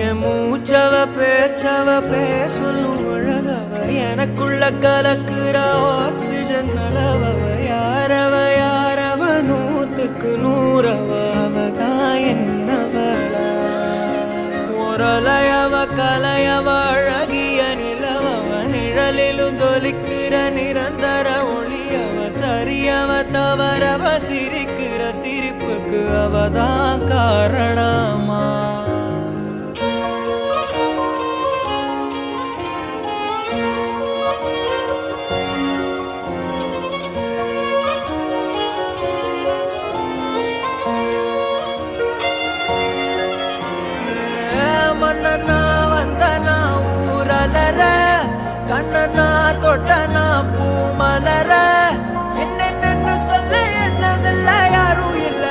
என் மூச்சவ பேச்சவ பேசொல்லும் அழகவ எனக்குள்ள கலக்குற ஆக்சிஜன் அளவவ யாரவ நூத்துக்கு நூறவ அவதான் என்னவளா ஒரலையவ கலையவ அழகிய நிலவவ நிழலிலும் ஜொலிக்கிற நிரந்தர ஒளியவ சரியவ தவறவ சிரிக்கிற சிரிப்புக்கு அவதான் காரணமா மன்னனா வந்தனா ஊரலர கண்ணனா தொட்டனா பூமலர என்னென்னு சொல்ல என்னதில்ல யாரும் இல்ல